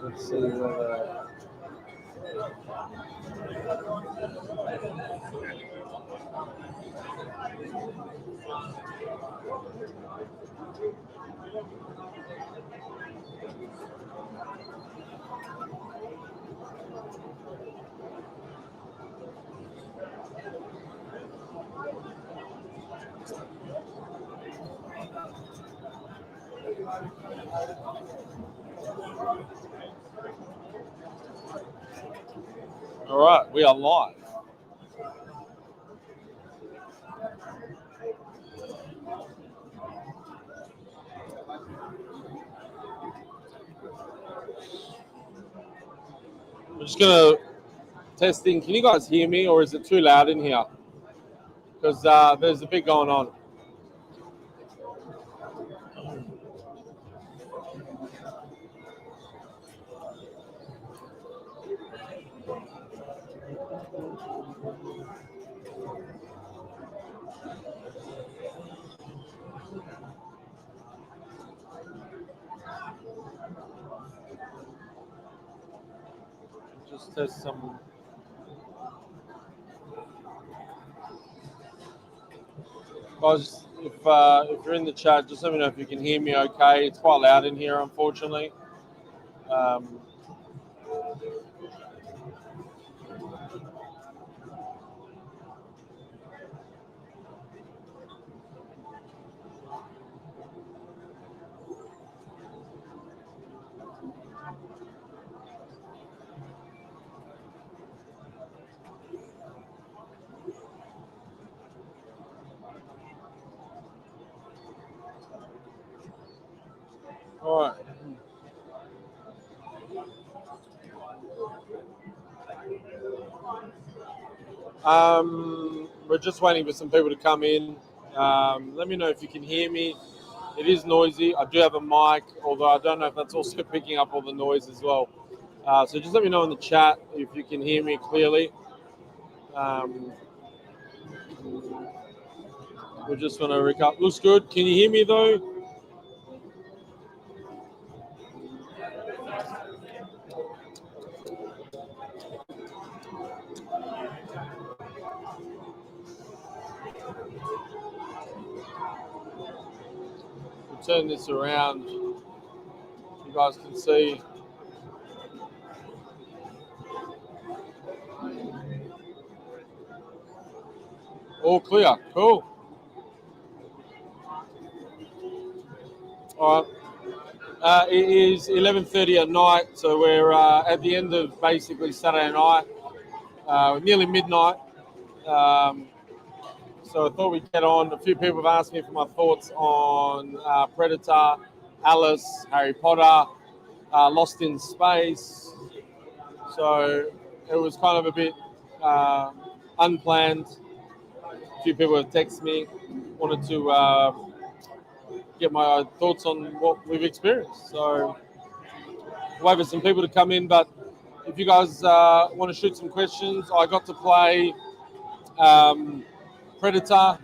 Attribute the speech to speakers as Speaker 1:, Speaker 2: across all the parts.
Speaker 1: Let's see whether... All right, we are live. I'm just gonna testing. Can you guys hear me, or is it too loud in here? Because there's a bit going on. Just test some. Guys, if you're in the chat, just let me know if you can hear me okay. It's quite loud in here, unfortunately. All right. We're just waiting for some people to come in. Let me know if you can hear me. It is noisy. I do have a mic, although I don't know if that's also picking up all the noise as well. So just let me know in the chat if you can hear me clearly. We're just going to recap. Looks good. Can you hear me though? We'll turn this around. You guys can see. All clear. Cool. All right. It is 11:30 at night, so we're at the end of basically Saturday night, nearly midnight. So I thought we'd get on. A few people have asked me for my thoughts on Predator, Alice, Harry Potter, Lost in Space. So it was kind of a bit unplanned. A few people have texted me, wanted to get my thoughts on what we've experienced. So wait for some people to come in, but if you guys want to shoot some questions, I got to play Predator,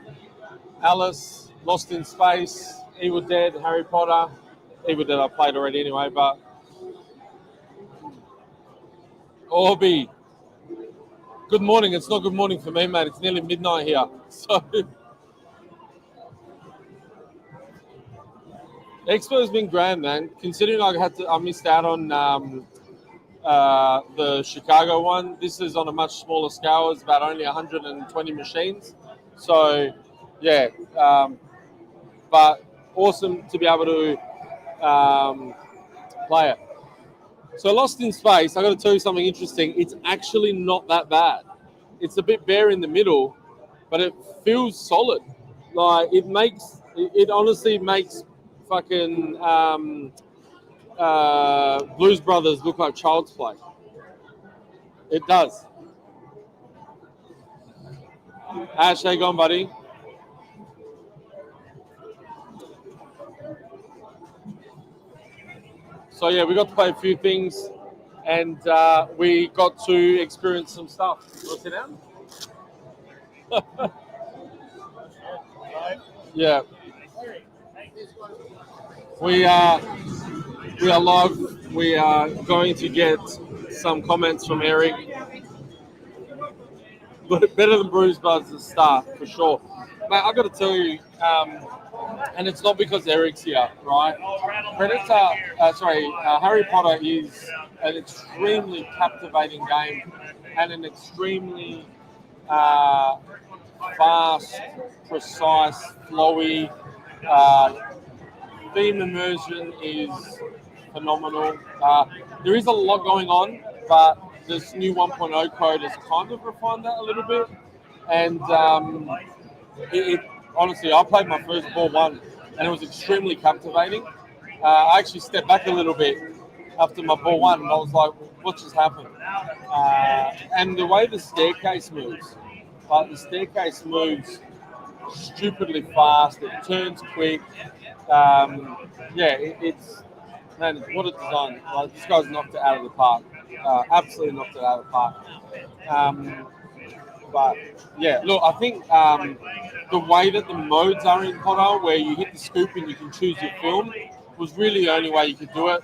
Speaker 1: Alice, Lost in Space, Evil Dead, Harry Potter. Evil Dead I played already anyway, but Orby. Good morning. It's not good morning for me, mate. It's nearly midnight here. So Expo's been grand, man. Considering I missed out on the Chicago one. This is on a much smaller scale. It's about only 120 machines. So yeah, but awesome to be able to play it. So Lost in Space, I got to tell you something interesting. It's actually not that bad. It's a bit bare in the middle, but it feels solid. Like it honestly makes fucking Blues Brothers look like child's play. It does. Ash, how you going, buddy? So yeah, we got to play a few things, and we got to experience some stuff. You want to sit down? Yeah. We are live we are going to get some comments from Eric. But better than Bruce Buzz to start, for sure. Mate, I've got to tell you, and it's not because Eric's here, right? Harry Potter is an extremely captivating game and an extremely uh, fast, precise, flowy. Theme immersion is phenomenal. There is a lot going on, but this new 1.0 code has kind of refined that a little bit. And honestly, I played my first ball one, and it was extremely captivating. I actually stepped back a little bit after my ball one, and I was like, "What just happened?" And the way the staircase moves, the staircase moves stupidly fast. It turns quick. It's man, what a design! Like, this guy's knocked it out of the park. Absolutely knocked it out of the park. Um, but yeah, look, I think the way that the modes are in Potter, where you hit the scoop and you can choose your film, was really the only way you could do it.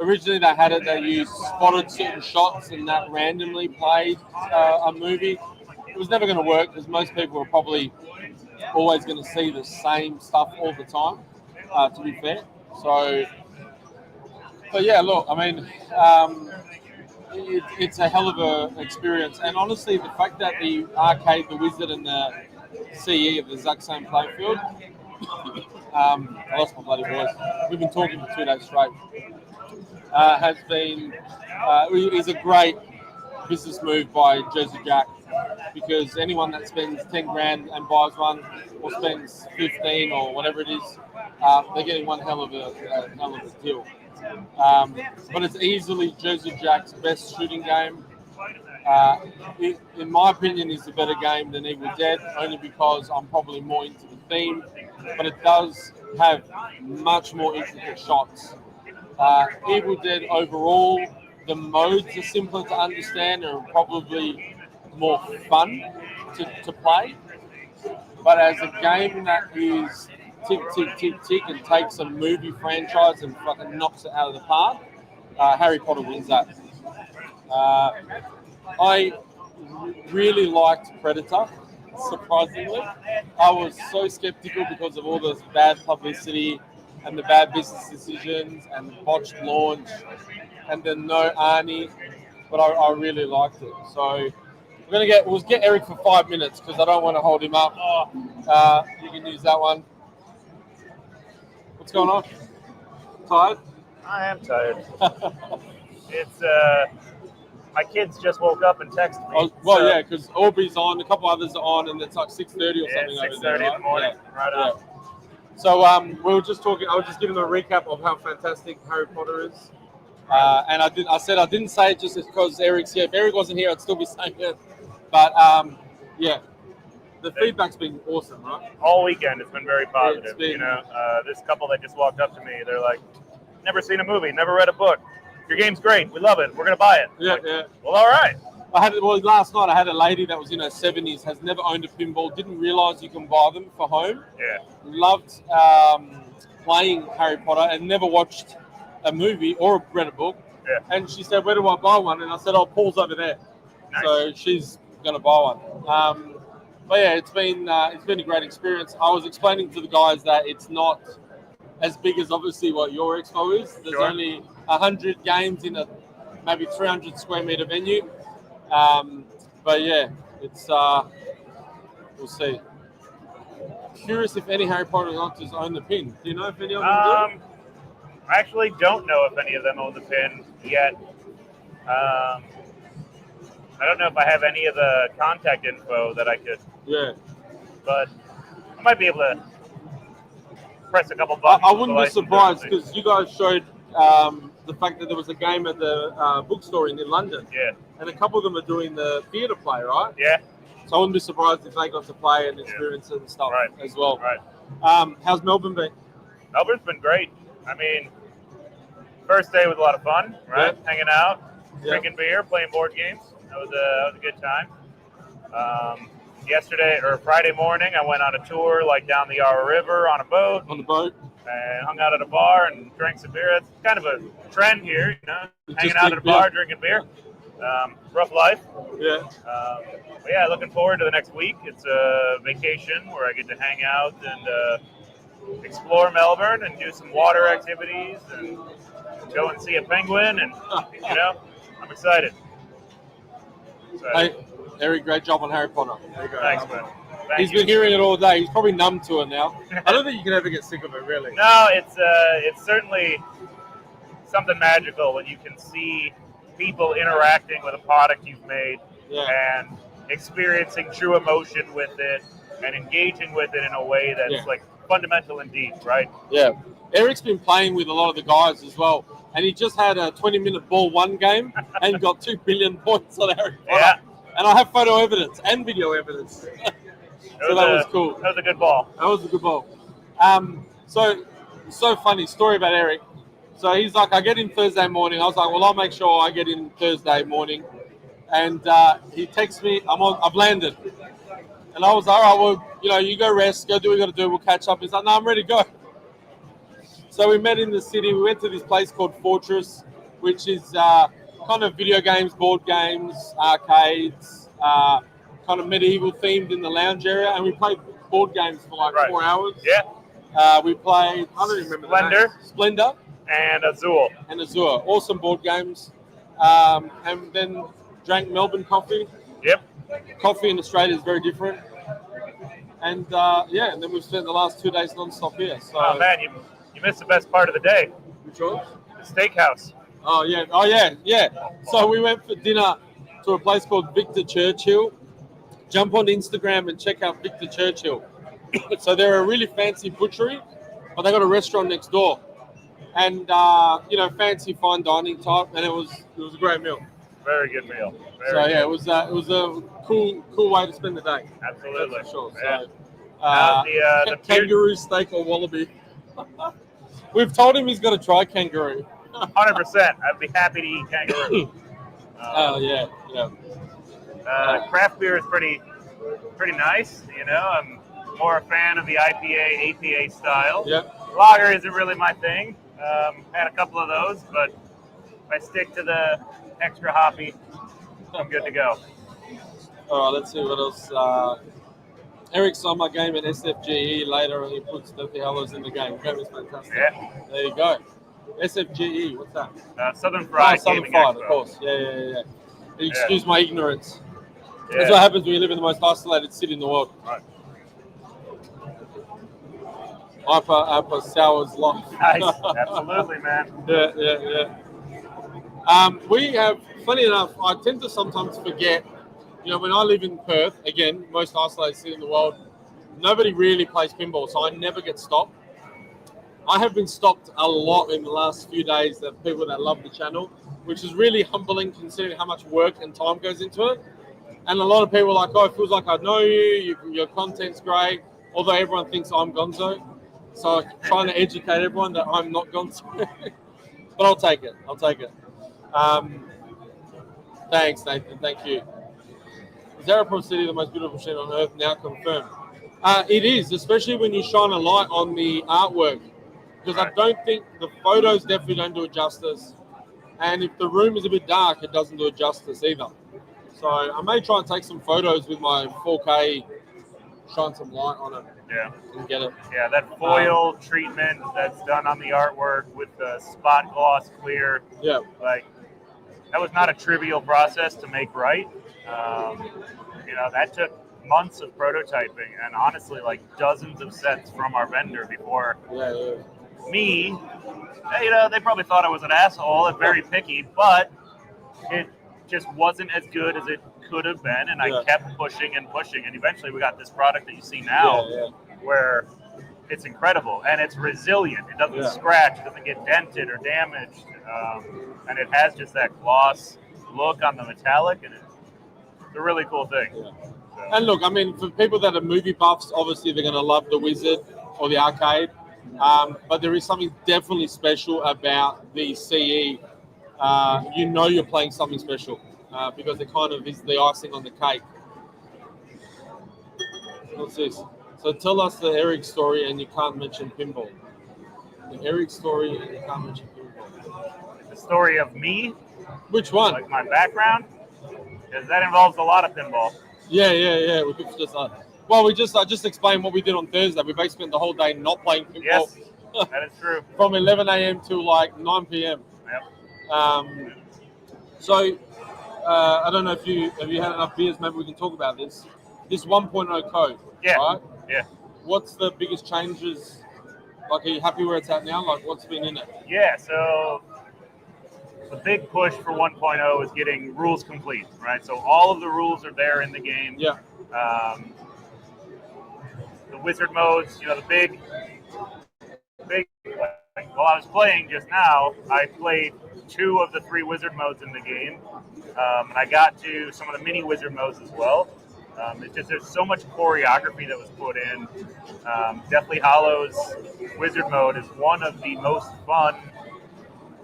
Speaker 1: Originally, they had it that you spotted certain shots and that randomly played a movie. It was never going to work because most people were probably always going to see the same stuff all the time, to be fair. So, but yeah, look, I mean, it's a hell of an experience. And honestly, the fact that the arcade, the Wizard, and the CE have the exact same playfield, I lost my bloody voice. We've been talking for 2 days straight. Has been is a great business move by Jersey Jack, because anyone that spends 10 grand and buys one, or spends 15 or whatever it is, they're getting one hell of a deal. But it's easily Jersey Jack's best shooting game. In my opinion, is a better game than Evil Dead, only because I'm probably more into the theme, but it does have much more intricate shots. Evil Dead overall, the modes are simpler to understand and are probably more fun to play. But as a game that is tick, tick, tick, tick, and takes a movie franchise and fucking knocks it out of the park, Harry Potter wins that. I really liked Predator, surprisingly. I was so skeptical because of all the bad publicity and the bad business decisions and the botched launch and then no Arnie, but I really liked it. So we'll get Eric for 5 minutes because I don't want to hold him up. You can use that one. What's going on? Tired?
Speaker 2: I am tired. It's my kids just woke up and texted me.
Speaker 1: Yeah, because Aubrey's on, a couple others are on, and it's like 6:30 or something.
Speaker 2: 6:30 in the morning. Yeah. Right on.
Speaker 1: So we were just talking. I was just giving them a recap of how fantastic Harry Potter is. And I said I didn't say it just because Eric's here. If Eric wasn't here, I'd still be saying it. But yeah, the feedback's been awesome, right?
Speaker 2: All weekend it's been very positive. This couple that just walked up to me, they're like, "Never seen a movie, never read a book. Your game's great. We love it. We're gonna buy it."
Speaker 1: Yeah,
Speaker 2: like,
Speaker 1: yeah.
Speaker 2: Well, all right.
Speaker 1: Last night I had a lady that was in her 70s, has never owned a pinball, didn't realise you can buy them for home.
Speaker 2: Yeah.
Speaker 1: Loved playing Harry Potter and never watched a movie or read a book.
Speaker 2: Yeah.
Speaker 1: And she said, "Where do I buy one?" And I said, "Oh, Paul's over there."
Speaker 2: Nice.
Speaker 1: So she's gonna buy one. But yeah, it's been a great experience. I was explaining to the guys that it's not as big as obviously what your expo is. There's only 100 games in a maybe 300 square meter venue. But yeah, it's we'll see. Curious if any Harry Potter hunters own the pin. Do you know if any of them do?
Speaker 2: I actually don't know if any of them own the pin yet. I don't know if I have any of the contact info that I could.
Speaker 1: Yeah.
Speaker 2: But I might be able to press a couple buttons.
Speaker 1: I wouldn't be surprised because you guys showed the fact that there was a game at the bookstore in London.
Speaker 2: Yeah.
Speaker 1: And a couple of them are doing the theatre play, right?
Speaker 2: Yeah.
Speaker 1: So I wouldn't be surprised if they got to play and experience it and stuff as well.
Speaker 2: Right.
Speaker 1: How's Melbourne been?
Speaker 2: Melbourne's been great. I mean, first day was a lot of fun, right?
Speaker 1: Yeah.
Speaker 2: Hanging out, drinking beer, playing board games. That was a good time. Yesterday or Friday morning, I went on a tour like down the Yarra River on a boat.
Speaker 1: On the boat?
Speaker 2: and hung out at a bar and drank some beer. It's kind of a trend here, hanging out at a bar, drinking beer. Rough life.
Speaker 1: Yeah.
Speaker 2: But yeah, looking forward to the next week. It's a vacation where I get to hang out and explore Melbourne and do some water activities and go and see a penguin. And, I'm excited.
Speaker 1: Hey, Eric, great job on Harry Potter. There you go.
Speaker 2: Thanks, man.
Speaker 1: He's been hearing it all day. He's probably numb to it now. I don't think you can ever get sick of it, really.
Speaker 2: No, it's certainly something magical when you can see people interacting with a product you've made and experiencing true emotion with it and engaging with it in a way that's like fundamental and deep, right?
Speaker 1: Yeah. Eric's been playing with a lot of the guys as well, and he just had a 20-minute ball one game and got 2 billion points on Harry Potter.
Speaker 2: Yeah.
Speaker 1: And I have photo evidence and video evidence. So that was cool.
Speaker 2: That was a good ball.
Speaker 1: That was a good ball. So funny story about Eric. So he's like, I get in Thursday morning. I was like, well, I'll make sure I get in Thursday morning. And he texts me, I've landed. And I was like, all right, well, you go rest, go do what you got to do. We'll catch up. He's like, no, I'm ready to go. So we met in the city. We went to this place called Fortress, which is kind of video games, board games, arcades, kind of medieval themed in the lounge area. And we played board games for like 4 hours.
Speaker 2: Yeah.
Speaker 1: We played, I don't even remember Splendor.
Speaker 2: And Azul.
Speaker 1: Awesome board games. And then drank Melbourne coffee.
Speaker 2: Yep.
Speaker 1: Coffee in Australia is very different. And and then we've spent the last 2 days non-stop here. So.
Speaker 2: Oh man, you missed the best part of the day.
Speaker 1: Which one?
Speaker 2: The steakhouse.
Speaker 1: Oh yeah. So we went for dinner to a place called Victor Churchill. Jump on Instagram and check out Victor Churchill. So they're a really fancy butchery, but they got a restaurant next door. And fancy fine dining type, and it was a great meal.
Speaker 2: Very good meal.
Speaker 1: It was a cool way to spend the day.
Speaker 2: Absolutely.
Speaker 1: That's for sure.
Speaker 2: Yeah.
Speaker 1: So, the kangaroo steak or wallaby. We've told him he's got to try kangaroo.
Speaker 2: 100%. I'd be happy to eat kangaroo. Craft beer is pretty nice. I'm more a fan of the IPA, APA style.
Speaker 1: Yep.
Speaker 2: Lager isn't really my thing. Had a couple of those, but if I stick to the extra hoppy, I'm good to go.
Speaker 1: All right, let's see what else. Eric's on my game at SFGE later, and he puts the Hellos in the game. That was fantastic.
Speaker 2: Yeah.
Speaker 1: There you go. SFGE, what's that?
Speaker 2: Southern Fried
Speaker 1: Southern
Speaker 2: Gaming
Speaker 1: Fried,
Speaker 2: Expo.
Speaker 1: of course. Yeah. Excuse my ignorance.
Speaker 2: Yeah.
Speaker 1: That's what happens when you live in the most isolated city in the world.
Speaker 2: Right.
Speaker 1: Hyper sours life.
Speaker 2: Nice. Absolutely, man.
Speaker 1: Yeah. We have, funny enough, I tend to sometimes forget, when I live in Perth, again, most isolated city in the world, nobody really plays pinball, so I never get stopped. I have been stopped a lot in the last few days, that people that love the channel, which is really humbling considering how much work and time goes into it. And a lot of people are like, it feels like I know you, your content's great, although everyone thinks I'm gonzo. So trying to educate everyone that I'm not gonzo. But I'll take it. Thanks, Nathan. Thank you. Is Zarapur City the most beautiful city on earth? Now confirmed. It is, especially when you shine a light on the artwork. Because I don't think the photos definitely don't do it justice. And if the room is a bit dark, it doesn't do it justice either. So I may try and take some photos with my 4K, shine some light on it.
Speaker 2: Yeah.
Speaker 1: And get it.
Speaker 2: Yeah, that foil treatment that's done on the artwork with the spot gloss clear.
Speaker 1: Yeah.
Speaker 2: That was not a trivial process to make right. That took months of prototyping and honestly dozens of sets from our vendor before me. They probably thought I was an asshole and very picky, but it just wasn't as good as it could have been, and I kept pushing, and eventually we got this product that you see now where it's incredible and it's resilient. It doesn't scratch, it doesn't get dented or damaged, and it has just that gloss look on the metallic, and it's a really cool thing. So.
Speaker 1: And look, I mean, for people that are movie buffs, obviously they're going to love the Wizard or the arcade, but there is something definitely special about the CE. You're playing something special because it kind of is the icing on the cake. What's this? So tell us the Eric story, and you can't mention pinball. The Eric story and the Carmen pinball.
Speaker 2: The story of me,
Speaker 1: Which one?
Speaker 2: like my background, because that involves a lot of pinball.
Speaker 1: Yeah. We could just well, I just explained what we did on Thursday. We basically spent the whole day not playing pinball.
Speaker 2: Yes, that is true.
Speaker 1: From 11 a.m. to like 9 p.m.
Speaker 2: Yep.
Speaker 1: So I don't know if you had enough beers. Maybe we can talk about this. This 1.0 code.
Speaker 2: Yeah.
Speaker 1: Right?
Speaker 2: Yeah.
Speaker 1: What's the biggest changes? Like, are you happy where it's at now? Like, what's been in it?
Speaker 2: Yeah. So the big push for 1.0 is getting rules complete, right? So all of the rules are there in the game.
Speaker 1: Yeah.
Speaker 2: The wizard modes, the big. While I was playing just now, I played 2 of the 3 wizard modes in the game, and I got to some of the mini wizard modes as well. It's just there's so much choreography that was put in. Deathly Hollow's wizard mode is one of the most fun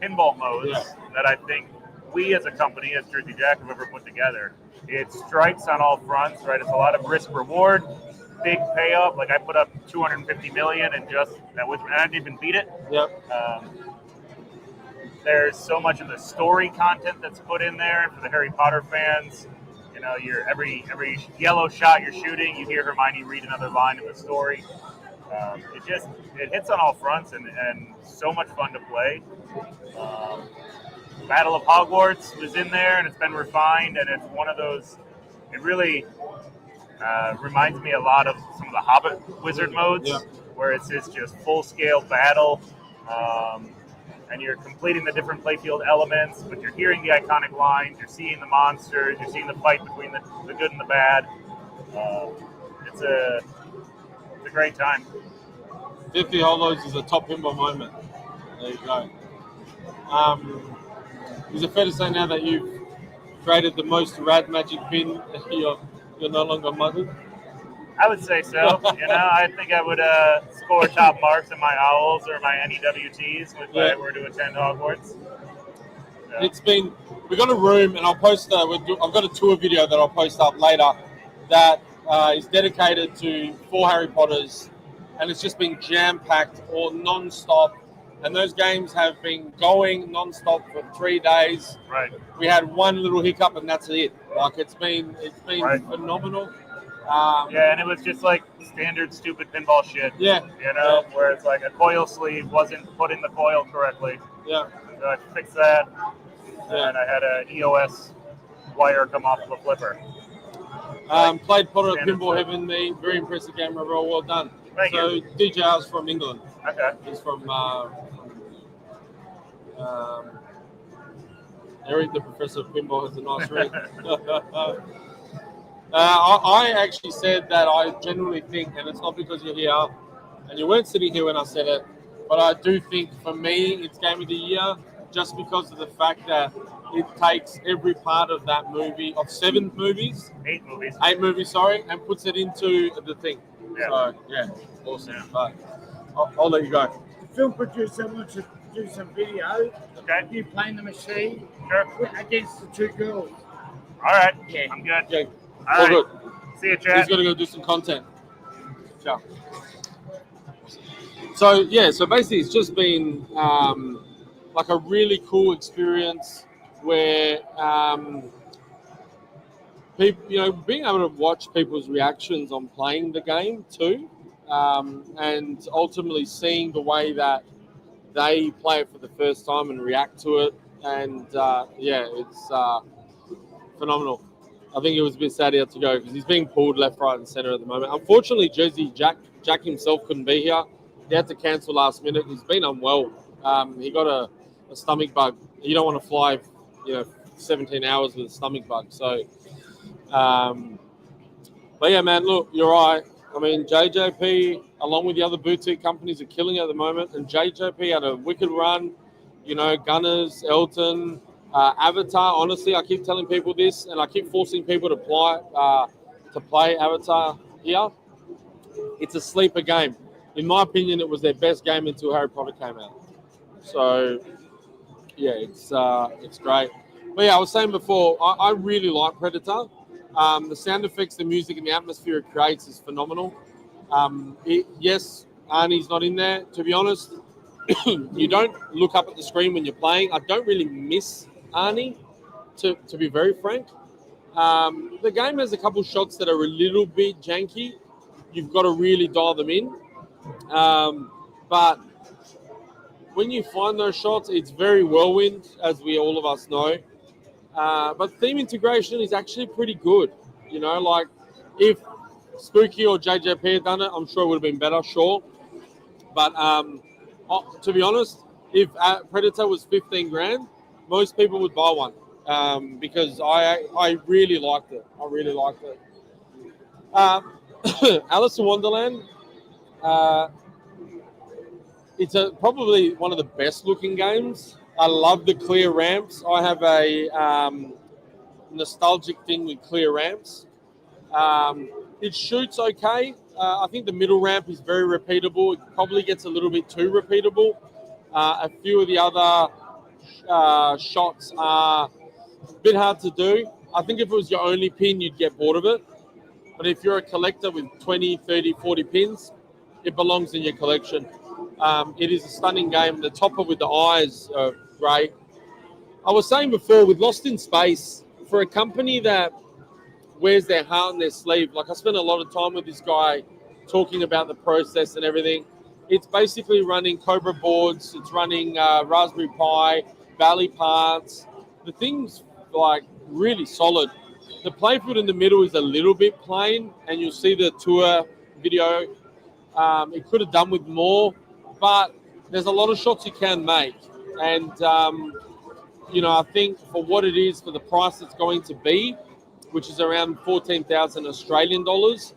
Speaker 2: pinball modes that I think we as a company, as Jersey Jack, have ever put together. It strikes on all fronts, right? It's a lot of risk reward, big payoff. Like I put up 250 million and just that was, and I didn't even beat it.
Speaker 1: Yep.
Speaker 2: There's so much of the story content that's put in there for the Harry Potter fans. Your every yellow shot you're shooting, you hear Hermione read another line in the story. It hits on all fronts and so much fun to play. Battle of Hogwarts was in there and it's been refined, and it's one of those. It really reminds me a lot of some of the Hobbit wizard modes, where it's just full-scale battle, and you're completing the different playfield elements, but you're hearing the iconic lines, you're seeing the monsters, you're seeing the fight between the good and the bad. It's a great time.
Speaker 1: 50 Hollows is a top pinball moment. There you go. Is it fair to say now that you've created the most rad magic pin, you're no longer muddled?
Speaker 2: I would say so. I think I would score top marks in my owls or my NEWTs if I were to attend Hogwarts. So.
Speaker 1: It's been. We got a room, and I'll post. I've got a tour video that I'll post up later that is dedicated to 4 Harry Potters, and it's just been jam packed or non-stop. And those games have been going non-stop for 3 days.
Speaker 2: Right.
Speaker 1: We had one little hiccup, and that's it. Like it's been
Speaker 2: right.
Speaker 1: phenomenal.
Speaker 2: And it was just like standard stupid pinball shit.
Speaker 1: Yeah.
Speaker 2: Where it's like a coil sleeve wasn't put in the coil correctly.
Speaker 1: Yeah.
Speaker 2: So I fixed that, and I had an EOS wire come off of a flipper.
Speaker 1: Played Potter at Pinball Heaven. Very impressive game overall. Well done.
Speaker 2: Thank you.
Speaker 1: DJ's from England.
Speaker 2: Okay.
Speaker 1: He's from Eric, the Professor of Pinball, has a nice ring. I actually said that I genuinely think, and it's not because you're here, and you weren't sitting here when I said it, but I do think for me it's Game of the Year just because of the fact that it takes every part of that movie, of 7 movies.
Speaker 2: 8 movies.
Speaker 1: 8 movies, sorry, and puts it into the thing.
Speaker 2: Yeah.
Speaker 1: So, yeah, awesome. Yeah. But I'll let you go.
Speaker 3: The film producer wants to do some video.
Speaker 2: Okay.
Speaker 3: You playing the machine
Speaker 2: against
Speaker 3: the 2 girls.
Speaker 2: All right.
Speaker 3: Yeah.
Speaker 2: I'm good.
Speaker 1: Yeah.
Speaker 2: All right.
Speaker 1: Good.
Speaker 2: See you, Chad.
Speaker 1: He's got to go do some content. Ciao. So basically it's just been like a really cool experience where people, being able to watch people's reactions on playing the game too, and ultimately seeing the way that they play it for the first time and react to it, and it's phenomenal. I think it was a bit sad he had to go because he's being pulled left, right, and center at the moment. Unfortunately, Jersey Jack himself couldn't be here. He had to cancel last minute. He's been unwell. He got a stomach bug. You don't want to fly, 17 hours with a stomach bug. So, but yeah, man, look, you're right. I mean, JJP, along with the other boutique companies, are killing it at the moment. And JJP had a wicked run. Gunners, Elton, Avatar. Honestly, I keep telling people this, and I keep forcing people to play Avatar here. It's a sleeper game. In my opinion, it was their best game until Harry Potter came out. So, yeah, it's great. But yeah, I was saying before, I really like Predator. The sound effects, the music, and the atmosphere it creates is phenomenal. Yes, Arnie's not in there. To be honest, you don't look up at the screen when you're playing. I don't really miss Arnie, to be very frank. The game has a couple shots that are a little bit janky. You've got to really dial them in. But when you find those shots, it's very whirlwind, as we all of us know. But theme integration is actually pretty good. You know, like if Spooky or JJP had done it, I'm sure it would have been better, sure. But to be honest, if Predator was 15 grand, most people would buy one because I really liked it. I really liked it. Alice in Wonderland, it's probably one of the best looking games. I love the clear ramps. I have a nostalgic thing with clear ramps. It shoots okay. I think the middle ramp is very repeatable. It probably gets a little bit too repeatable. A few of the other shots are a bit hard to do. I think if it was your only pin, you'd get bored of it. But if you're a collector with 20, 30, 40 pins, it belongs in your collection. It is a stunning game. The topper with the eyes are great. I was saying before, with Lost in Space, for a company that wears their heart on their sleeve, like I spent a lot of time with this guy talking about the process and everything. It's basically running Cobra boards. It's running Raspberry Pi, Valley parts. The thing's like really solid. The playfield in the middle is a little bit plain, and you'll see the tour video. It could have done with more, but there's a lot of shots you can make. And, I think for what it is, for the price it's going to be, which is around 14,000 Australian dollars,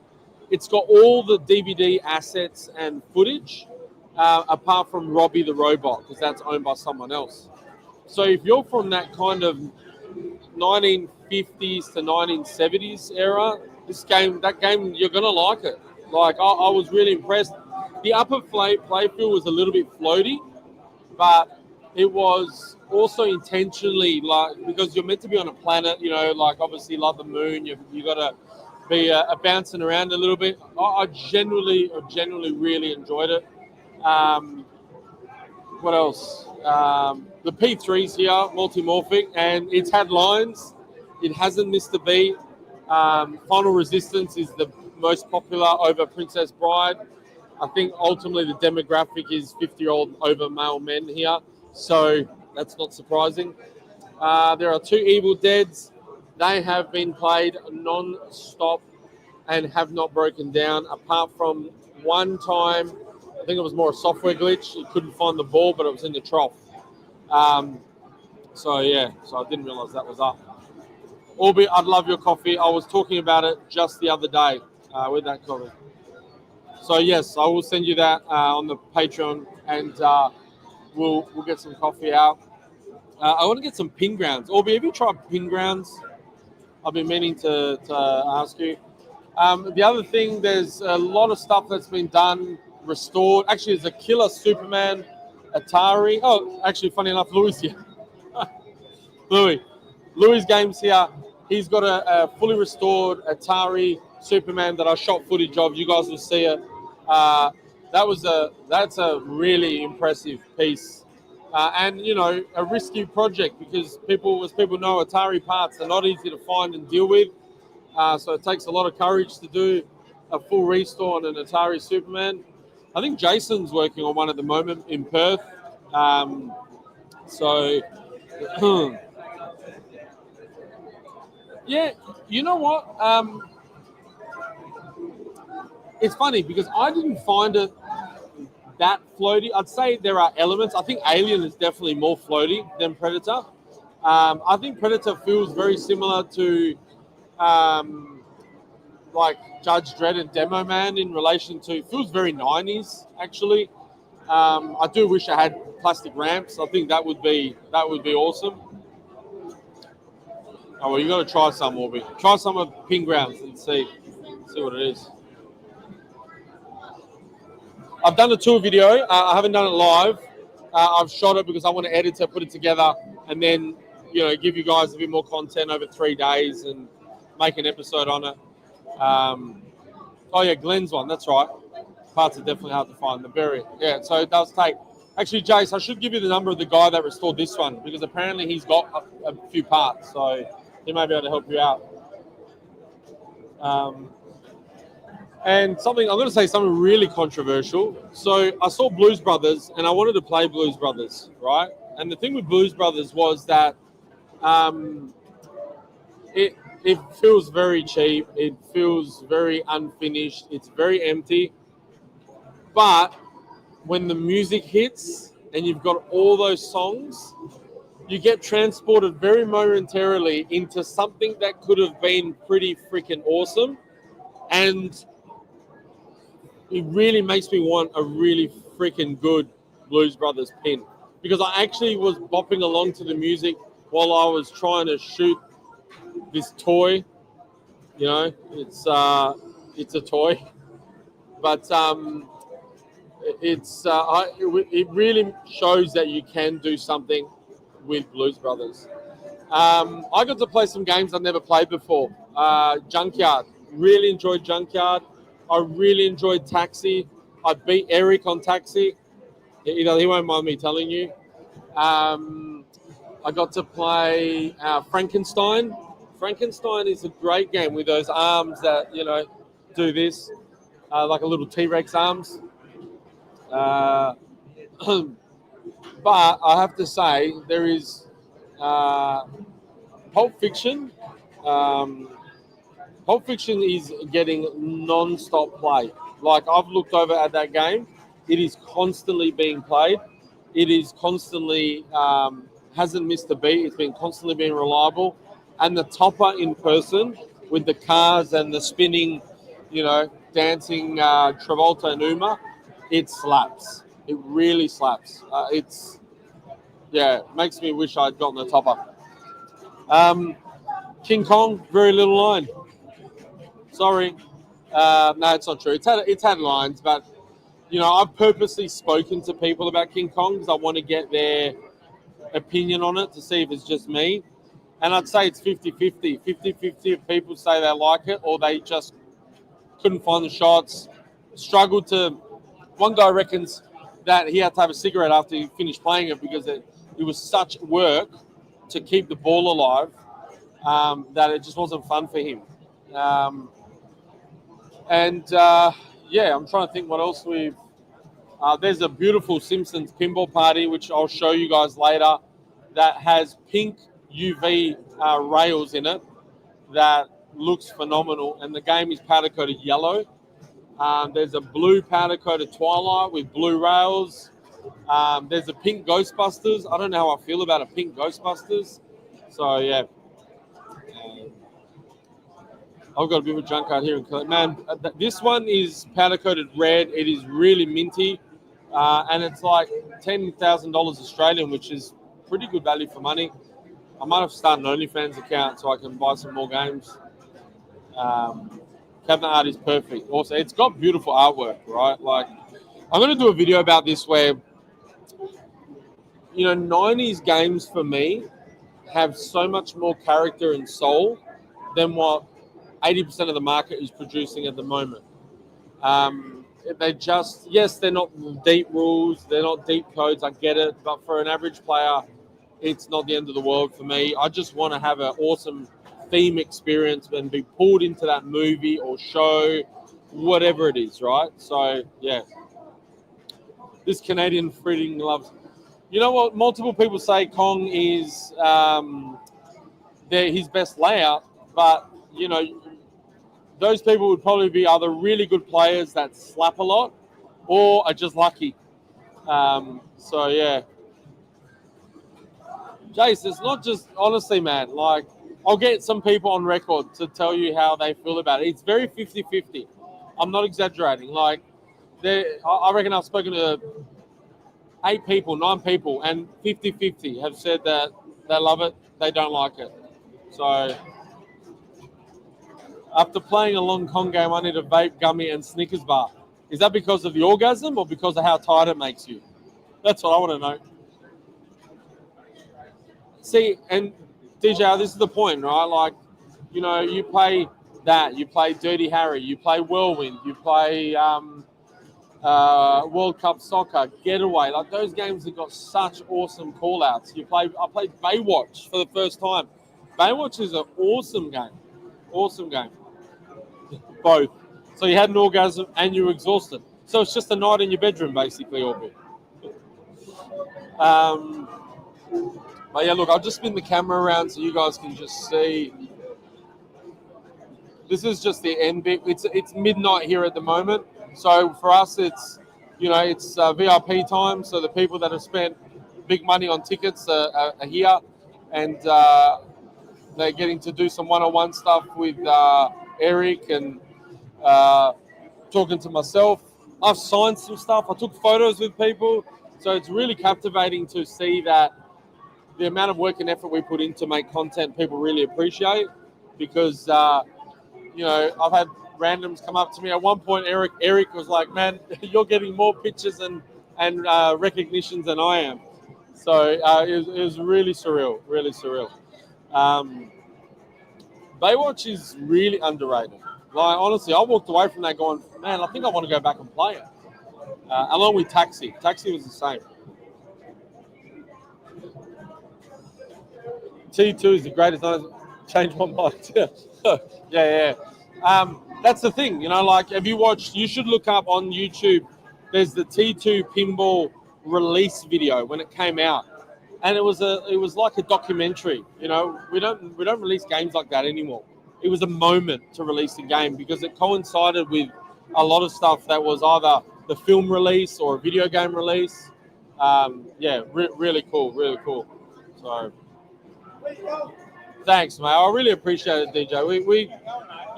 Speaker 1: it's got all the DVD assets and footage, apart from Robbie the Robot, because that's owned by someone else. So if you're from that kind of 1950s to 1970s era, that game, you're going to like it. Like, I was really impressed. The upper playfield was a little bit floaty, but it was also intentionally, like, because you're meant to be on a planet, like obviously like the moon, you got to be bouncing around a little bit. I genuinely really enjoyed it. What else? The P3's here, multimorphic, and it's had lines. It hasn't missed a beat. Final Resistance is the most popular over Princess Bride. I think ultimately the demographic is 50-year-old over male men here, so that's not surprising. There are 2 Evil Deads. They have been played non-stop and have not broken down, apart from one time. I think it was more a software glitch. It couldn't find the ball, but it was in the trough. So I didn't realize that was up. Albeit, I'd love your coffee. I was talking about it just the other day with that coffee. So yes, I will send you that on the Patreon, and we'll get some coffee out. I want to get some pin grounds. Orby, have you tried pin grounds? I've been meaning to ask you. The other thing, there's a lot of stuff that's been done, restored. Actually, there's a killer Superman Atari. Oh, actually, funny enough, Louis here. Louis game's here. He's got a fully restored Atari Superman that I shot footage of. You guys will see it. That's a really impressive piece. And a risky project, because people know, Atari parts are not easy to find and deal with. So it takes a lot of courage to do a full restore on an Atari Superman. I think Jason's working on one at the moment in Perth. Yeah, you know what? It's funny because I didn't find it that floaty. I'd say there are elements. I think Alien is definitely more floaty than Predator. I think Predator feels very similar to like Judge Dredd and Demo Man in relation to, it feels very 90s actually. I do wish I had plastic ramps. I think that would be awesome. Oh well, you got to try some, Orby. Try some of Pin Grounds and see what it is. I've done a tour video. I haven't done it live. I've shot it because I want to edit it, put it together, and then give you guys a bit more content over 3 days and make an episode on it. Oh yeah, Glenn's one. That's right. Parts are definitely hard to find. The berry. Yeah. So it does take Actually, Jace, I should give you the number of the guy that restored this one because apparently he's got a few parts, so he may be able to help you out. And I'm going to say something really controversial. So I saw Blues Brothers, and I wanted to play Blues Brothers, right? And the thing with Blues Brothers was that it feels very cheap. It feels very unfinished. It's very empty. But when the music hits and you've got all those songs, you get transported very momentarily into something that could have been pretty freaking awesome. And it really makes me want a really freaking good Blues Brothers pin. Because I actually was bopping along to the music while I was trying to shoot this toy. You know, it's a toy. But it really shows that you can do something with Blues Brothers. I got to play some games I've never played before. Junkyard, really enjoyed Junkyard. I really enjoyed Taxi. I beat Eric on Taxi. He won't mind me telling you. I got to play Frankenstein. Frankenstein is a great game with those arms that, do this, like a little T-Rex arms. But I have to say, there is Pulp Fiction. Pulp Fiction is getting non-stop play. Like, I've looked over at that game. It is constantly being played. It is constantly, hasn't missed a beat. It's been constantly being reliable. And the topper in person with the cars and the spinning, dancing Travolta and Uma, it slaps. It really slaps. Makes me wish I'd gotten the topper. King Kong, very little line. Sorry. No, it's not true. It's had lines, but, I've purposely spoken to people about King Kong because I want to get their opinion on it to see if it's just me. And I'd say it's 50-50. 50-50 if people say they like it or they just couldn't find the shots, struggled to... One guy reckons that he had to have a cigarette after he finished playing it because it was such work to keep the ball alive that it just wasn't fun for him. I'm trying to think what else we've... there's a beautiful Simpsons pinball party, which I'll show you guys later, that has pink UV rails in it that looks phenomenal. And the game is powder-coated yellow. There's a blue powder-coated Twilight with blue rails. There's a pink Ghostbusters. I don't know how I feel about a pink Ghostbusters. So, yeah. I've got a bit of a junk out here. Man, this one is powder-coated red. It is really minty. And it's like $10,000 Australian, which is pretty good value for money. I might have started an OnlyFans account so I can buy some more games. Cabinet art is perfect. Also, it's got beautiful artwork, right? Like, I'm going to do a video about this where, 90s games for me have so much more character and soul than what 80% of the market is producing at the moment. They're not deep rules, they're not deep codes, I get it, but for an average player, it's not the end of the world for me. I just want to have an awesome theme experience and be pulled into that movie or show, whatever it is, right? So, yeah. This Canadian freaking loves... You know what? Multiple people say Kong is his best layout, but, those people would probably be either really good players that slap a lot or are just lucky. So, yeah. Jace, it's not just... Honestly, man, like, I'll get some people on record to tell you how they feel about it. It's very 50-50. I'm not exaggerating. Like, I reckon I've spoken to 9 people, and 50-50 have said that they love it, they don't like it. So, after playing a long Kong game, I need a vape, gummy, and Snickers bar. Is that because of the orgasm or because of how tired it makes you? That's what I want to know. See, and DJ, this is the point, right? Like, you play that, you play Dirty Harry, you play Whirlwind, you play World Cup Soccer, Getaway. Like those games have got such awesome call-outs. I played Baywatch for the first time. Baywatch is an awesome game. Awesome game. Both. So you had an orgasm and you were exhausted. So it's just a night in your bedroom, basically, Orbit. But yeah, look, I'll just spin the camera around so you guys can just see. This is just the end bit. It's midnight here at the moment. So for us, it's VIP time. So the people that have spent big money on tickets are here, and they're getting to do some one-on-one stuff with Eric and talking to myself. I've signed some stuff. I took photos with people. So it's really captivating to see that the amount of work and effort we put in to make content people really appreciate, because I've had randoms come up to me. At one point, Eric was like, "Man, you're getting more pictures and recognitions than I am." So it was really surreal, really surreal. Baywatch is really underrated. Like honestly, I walked away from that going, "Man, I think I want to go back and play it." Along with Taxi. Taxi was the same. T2 is the greatest. Change my mind. yeah. That's the thing, like, have you watched, you should look up on YouTube, there's the T2 pinball release video when it came out. And it was like a documentary, we don't release games like that anymore. It was a moment to release a game because it coincided with a lot of stuff that was either the film release or a video game release. Really cool, really cool. So thanks, mate. I really appreciate it, DJ.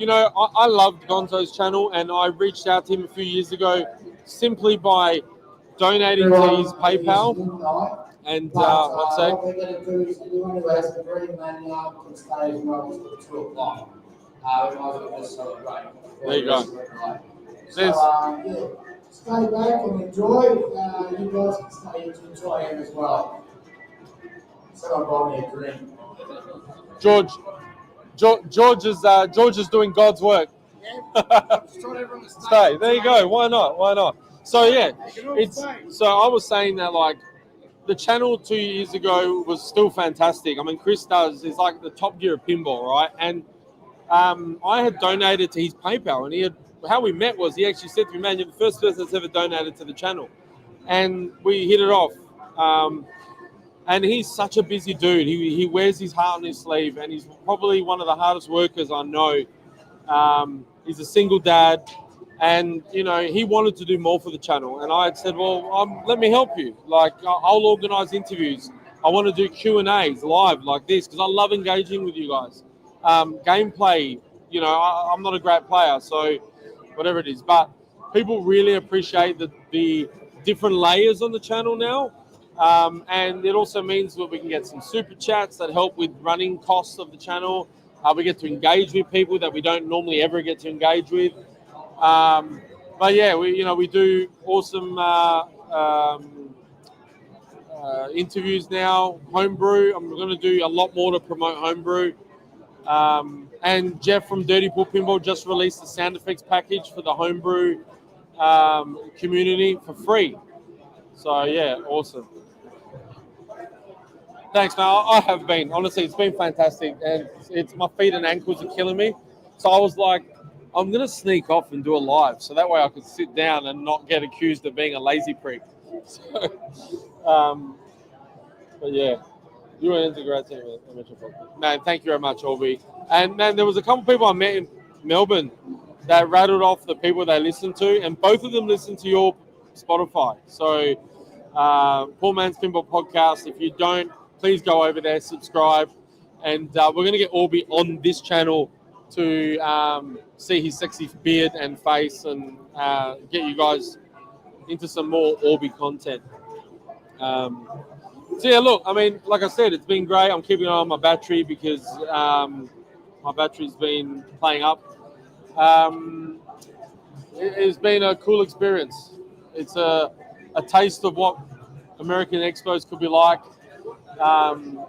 Speaker 1: I loved Gonzo's channel, and I reached out to him a few years ago simply by donating to his PayPal. And one sec.
Speaker 4: What we're going to do is anyone who has the green lanyard can stay as well until 2 o'clock. We might as well just celebrate.
Speaker 1: There you go.
Speaker 4: So, stay back and enjoy. You guys can stay to enjoy him as well. Someone buy me a drink.
Speaker 1: George is doing God's work. Stay. There you go. Why not? So yeah, so I was saying that, like, the channel 2 years ago was still fantastic. I mean, Chris is like the top gear of pinball, right? And I had donated to his PayPal, and how we met was he actually said to me, "Man, you're the first person that's ever donated to the channel," and we hit it off. And he's such a busy dude. He wears his heart on his sleeve, and he's probably one of the hardest workers I know. He's a single dad, and he wanted to do more for the channel. And I had said, "Well, let me help you. Like, I'll organize interviews. I want to do Q&As live like this because I love engaging with you guys. Gameplay, I'm not a great player, so whatever it is, but people really appreciate the different layers on the channel now." And it also means that we can get some super chats that help with running costs of the channel. We get to engage with people that we don't normally ever get to engage with. But yeah, we do awesome interviews now. Homebrew, I'm going to do a lot more to promote Homebrew. And Jeff from Dirty Pool Pinball just released the sound effects package for the Homebrew community for free. So yeah, awesome. Thanks, man. I have been. Honestly, it's been fantastic. And it's my feet and ankles are killing me. So I was like, I'm going to sneak off and do a live. So that way I could sit down and not get accused of being a lazy prick. So, but yeah, you were into great team. Man, thank you very much, Orby. And man, there was a couple of people I met in Melbourne that rattled off the people they listened to. And both of them listened to your Spotify. So Poor Man's Pinball Podcast. If you don't, please go over there, subscribe, and we're going to get Orby on this channel to see his sexy beard and face and get you guys into some more Orby content. So yeah, look, I mean, like I said, it's been great. I'm keeping an eye on my battery because my battery's been playing up. It's been a cool experience. It's a taste of what American Expos could be like.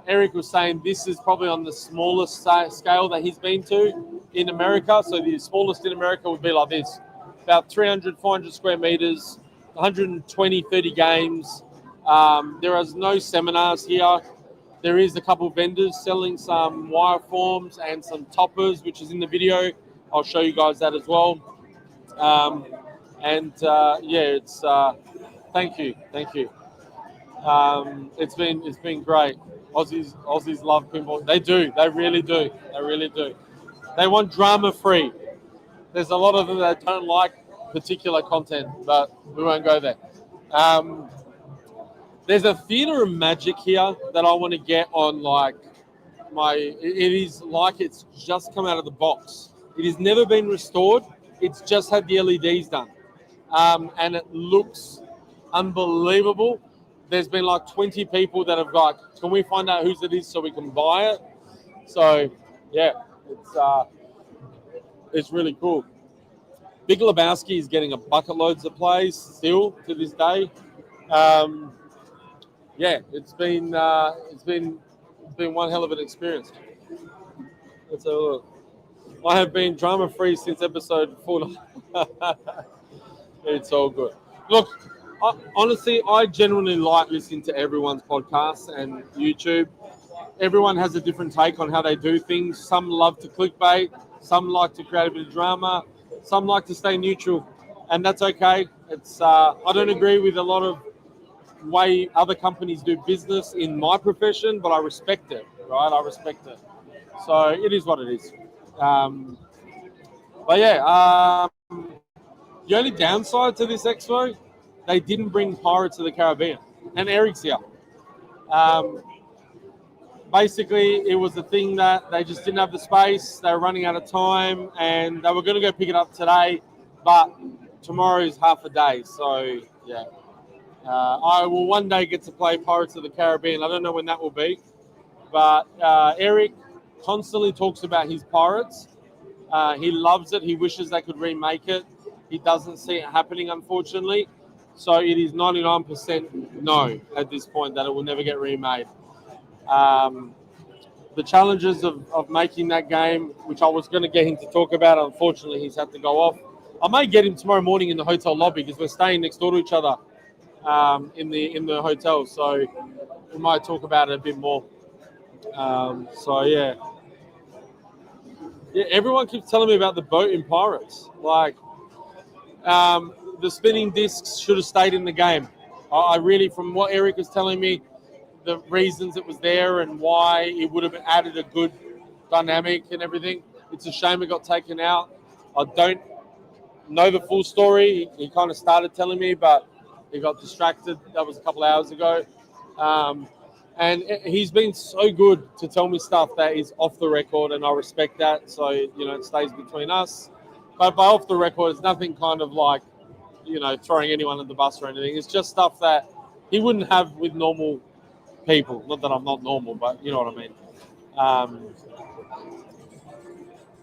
Speaker 1: Eric was saying this is probably on the smallest scale that he's been to in America. So the smallest in America would be like this, about 300, 400 square meters. 120, 30 games. There is no seminars here. There is a couple of vendors selling some wire forms and some toppers, which is in the video. I'll show you guys that as well. Yeah, it's thank you. It's been great. Aussies love pinball. They do. They really do. They really do. They want drama free. There's a lot of them that don't like particular content, but we won't go there. There's a theatre of magic here that I want to get on, like it is like it's just come out of the box. It has never been restored. It's just had the LEDs done. And it looks unbelievable. There's been like 20 people that have got, can we find out whose it is so we can buy it? So yeah, it's really cool. Big Lebowski is getting a bucket loads of plays still to this day. Yeah, it's been one hell of an experience. Let's have a look. I have been drama free since episode 4. It's all good. Look, honestly, I genuinely like listening to everyone's podcasts and YouTube. Everyone has a different take on how they do things. Some love to clickbait. Some like to create a bit of drama. Some like to stay neutral, and that's okay. It's I don't agree with a lot of way other companies do business in my profession, but I respect it. Right, I respect it. So it is what it is. But yeah. The only downside to this expo, they didn't bring Pirates of the Caribbean, and Eric's here. Basically, it was a thing that they just didn't have the space. They were running out of time, and they were going to go pick it up today, but tomorrow is half a day. So yeah, I will one day get to play Pirates of the Caribbean. I don't know when that will be, but Eric constantly talks about his Pirates. He loves it. He wishes they could remake it. He doesn't see it happening, unfortunately. So it is 99% no at this point that it will never get remade. The challenges of making that game, which I was going to get him to talk about, unfortunately, he's had to go off. I may get him tomorrow morning in the hotel lobby because we're staying next door to each other in the hotel. So we might talk about it a bit more. So yeah. Yeah, everyone keeps telling me about the boat in Pirates. Like, the spinning discs should have stayed in the game. I really, from what Eric was telling me, the reasons it was there and why it would have added a good dynamic and everything. It's a shame it got taken out. I don't know the full story. He kind of started telling me, but he got distracted. That was a couple hours ago. And he's been so good to tell me stuff that is off the record, and I respect that. So, it stays between us. But by off the record, it's nothing kind of like, throwing anyone on the bus or anything. It's just stuff that he wouldn't have with normal people. Not that I'm not normal, but you know what I mean.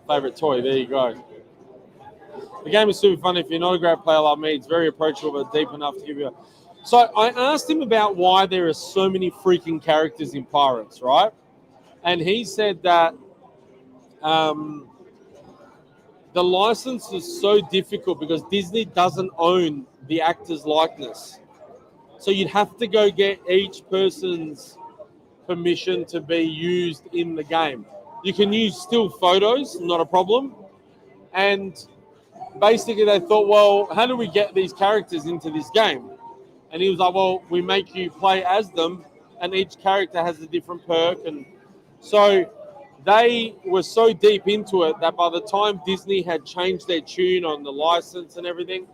Speaker 1: Favorite toy, there you go. The game is super fun if you're not a great player like me. It's very approachable but deep enough to give you a... So I asked him about why there are so many freaking characters in Pirates, right? And he said that the license is so difficult because Disney doesn't own the actor's likeness. So you'd have to go get each person's permission to be used in the game. You can use still photos, not a problem. And basically they thought, well, how do we get these characters into this game? And he was like, well, we make you play as them, and each character has a different perk. And so they were so deep into it that by the time Disney had changed their tune on the license and everything,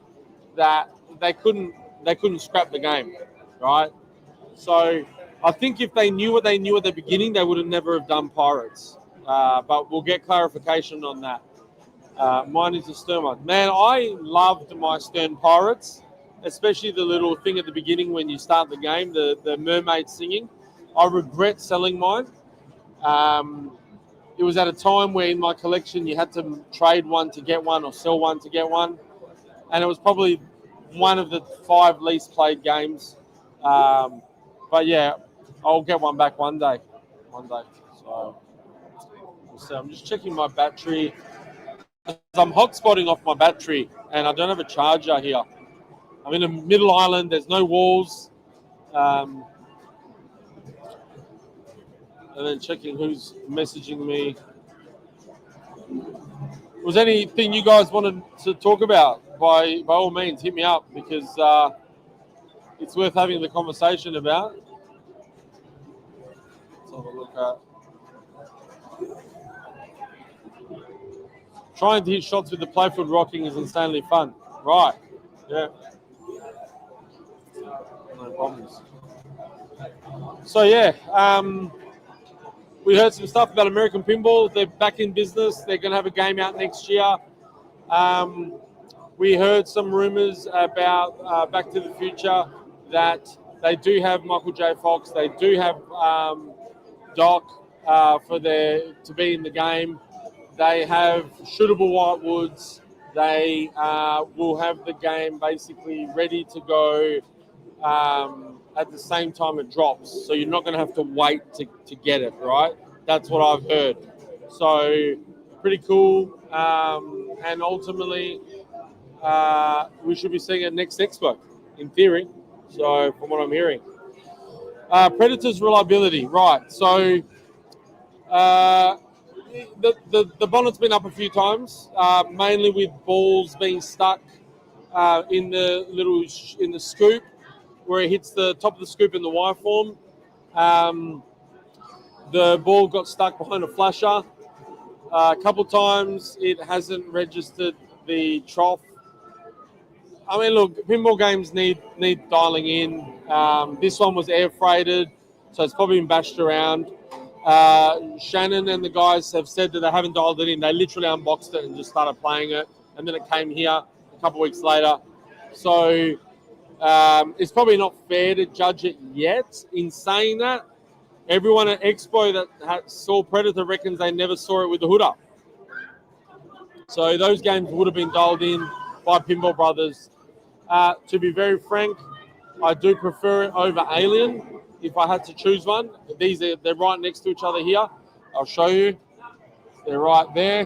Speaker 1: that they couldn't scrap the game, right? So I think if they knew what they knew at the beginning, they would have never have done Pirates. But we'll get clarification on that. Mine is a Stern one. Man, I loved my Stern Pirates, especially the little thing at the beginning when you start the game, the mermaid singing. I regret selling mine. It was at a time where in my collection you had to trade one to get one or sell one to get one. And it was probably one of the 5 least played games. But yeah, I'll get one back one day. So we'll see. I'm just checking my battery. I'm hotspotting off my battery and I don't have a charger here. I'm in a middle island. There's no walls. And then checking who's messaging me. Was anything you guys wanted to talk about? By all means, hit me up because it's worth having the conversation about. Let's have a look at. Trying to hit shots with the playfield rocking is insanely fun. Right. Yeah. No problems. So yeah, we heard some stuff about American Pinball. They're back in business. They're going to have a game out next year. We heard some rumors about Back to the Future that they do have Michael J. Fox. They do have Doc to be in the game. They have shootable whitewoods. They will have the game basically ready to go at the same time it drops. So you're not going to have to wait to get it, right? That's what I've heard. So pretty cool. And ultimately, we should be seeing it next Expo, in theory. So from what I'm hearing. Predator's reliability, right. So the bonnet's been up a few times, mainly with balls being stuck in the scoop, where it hits the top of the scoop in the Y form. The ball got stuck behind a flasher. A couple times it hasn't registered the trough. I mean, look, pinball games need dialing in. This one was air freighted, so it's probably been bashed around. Shannon and the guys have said that they haven't dialed it in. They literally unboxed it and just started playing it, and then it came here a couple of weeks later. So it's probably not fair to judge it yet. In saying that, everyone at Expo that saw Predator reckons they never saw it with the hood up. So those games would have been dialed in by Pinball Brothers. To be very frank, I do prefer it over Alien if I had to choose one. They're right next to each other here. I'll show you. They're right there.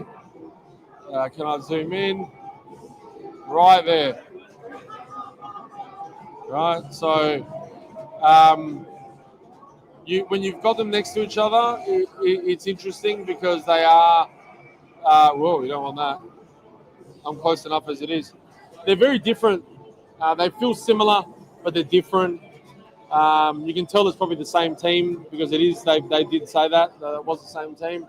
Speaker 1: Can I zoom in? Right there. Right, so when you've got them next to each other, it's interesting because they are. Whoa, you don't want that. I'm close enough as it is. They're very different. They feel similar, but they're different. You can tell it's probably the same team because it is. They did say that it was the same team.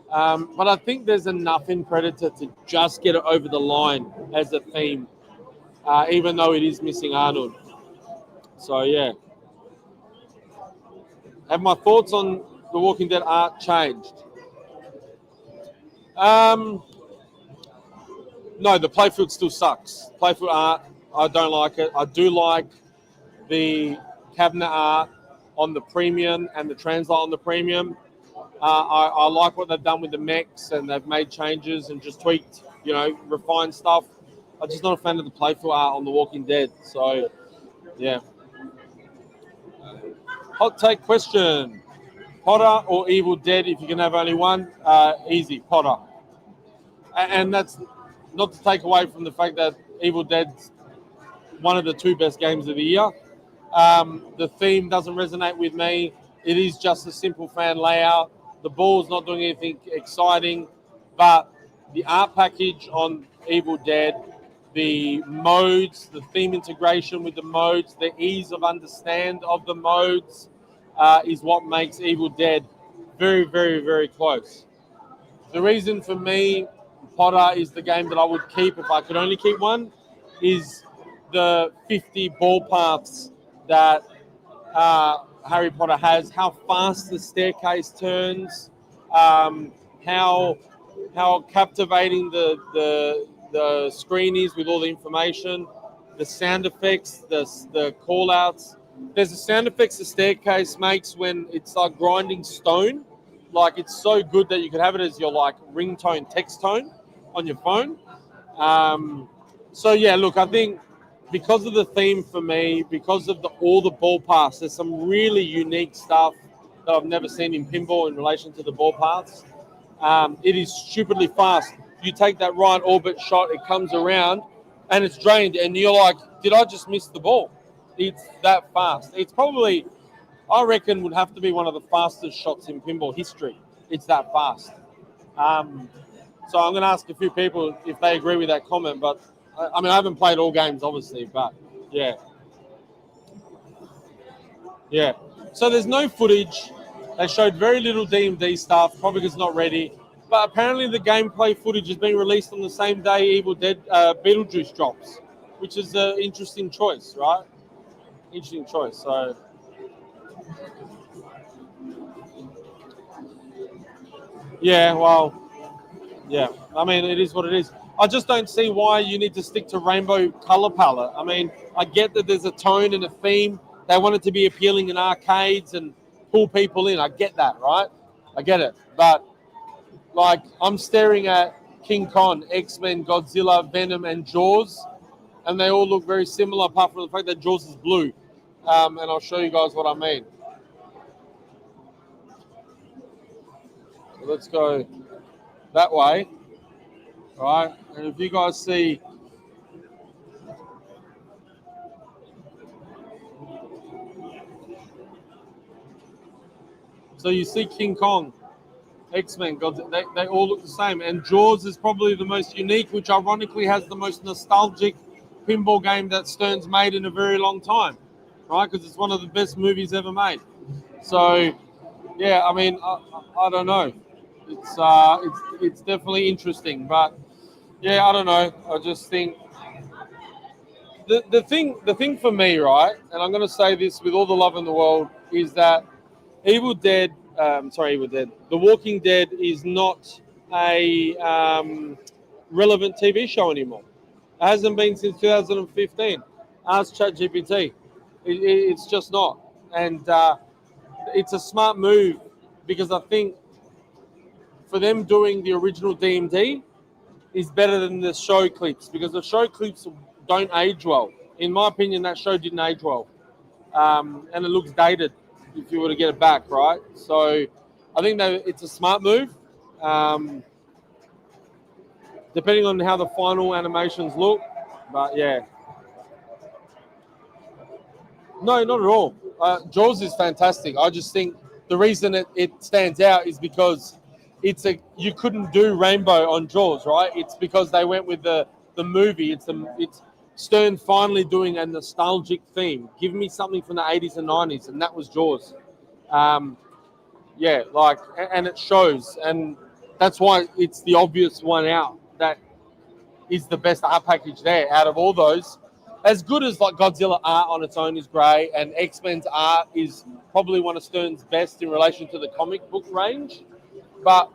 Speaker 1: But I think there's enough in Predator to just get it over the line as a theme, even though it is missing Arnold. So yeah. Have my thoughts on The Walking Dead art changed? No, the playfield still sucks. Playfield art, I don't like it. I do like the cabinet art on the premium and the translate on the premium. I like what they've done with the mechs, and they've made changes and just tweaked, refined stuff. I'm just not a fan of the playfield art on The Walking Dead. So, yeah. Hot take question. Potter or Evil Dead if you can have only one? Easy, Potter. And that's not to take away from the fact that Evil Dead's one of the two best games of the year. The theme doesn't resonate with me. It is just a simple fan layout. The ball's not doing anything exciting, but the art package on Evil Dead, the modes, the theme integration with the modes, the ease of understand of the modes is what makes Evil Dead very, very, very close. The reason for me, Potter is the game that I would keep if I could only keep one, is the 50 ball paths that Harry Potter has, how fast the staircase turns, how captivating the screen is with all the information, the sound effects, the call outs. There's a sound effects the staircase makes when it's like grinding stone. Like, it's so good that you could have it as your like ringtone text tone on your phone. So yeah, look, I think because of the theme for me, because of all the ball paths, there's some really unique stuff that I've never seen in pinball in relation to the ball paths. It is stupidly fast. You take that right orbit shot, it comes around, and it's drained, and you're like, did I just miss the ball? It's that fast. It's probably, I reckon, would have to be one of the fastest shots in pinball history. It's that fast. So I'm going to ask a few people if they agree with that comment. But I mean, I haven't played all games, obviously, but yeah. Yeah. So there's no footage. They showed very little DMD stuff, probably because it's not ready. But apparently the gameplay footage is being released on the same day Evil Dead Beetlejuice drops, which is an interesting choice, right? Interesting choice. So, yeah, well, yeah. I mean, it is what it is. I just don't see why you need to stick to rainbow color palette. I mean, I get that there's a tone and a theme. They want it to be appealing in arcades and pull people in. I get that, right? I get it. But like, I'm staring at King Kong, X-Men, Godzilla, Venom, and Jaws, and they all look very similar, apart from the fact that Jaws is blue. And I'll show you guys what I mean. So let's go that way, right? And if you guys see, so you see King Kong, X-Men, they all look the same. And Jaws is probably the most unique, which ironically has the most nostalgic pinball game that Stern's made in a very long time, right? Because it's one of the best movies ever made. So, yeah, I mean, I don't know. It's definitely interesting, but yeah, I don't know. I just think the thing for me, right? And I'm going to say this with all the love in the world, is that Evil Dead. The Walking Dead is not a relevant TV show anymore. It hasn't been since 2015. Ask ChatGPT. It's just not, and it's a smart move because I think for them doing the original DMD is better than the show clips because the show clips don't age well. In my opinion, that show didn't age well, and it looks dated if you were to get it back, right? So I think that it's a smart move. Depending on how the final animations look, but yeah. No, not at all. Jaws is fantastic. I just think the reason it stands out is because you couldn't do rainbow on Jaws, right? It's because they went with the movie. It's Stern finally doing a nostalgic theme. Give me something from the 80s and 90s, and that was Jaws. Yeah, like, and it shows, and that's why it's the obvious one out that is the best art package there out of all those. As good as like Godzilla art on its own is great, and X-Men's art is probably one of Stern's best in relation to the comic book range. But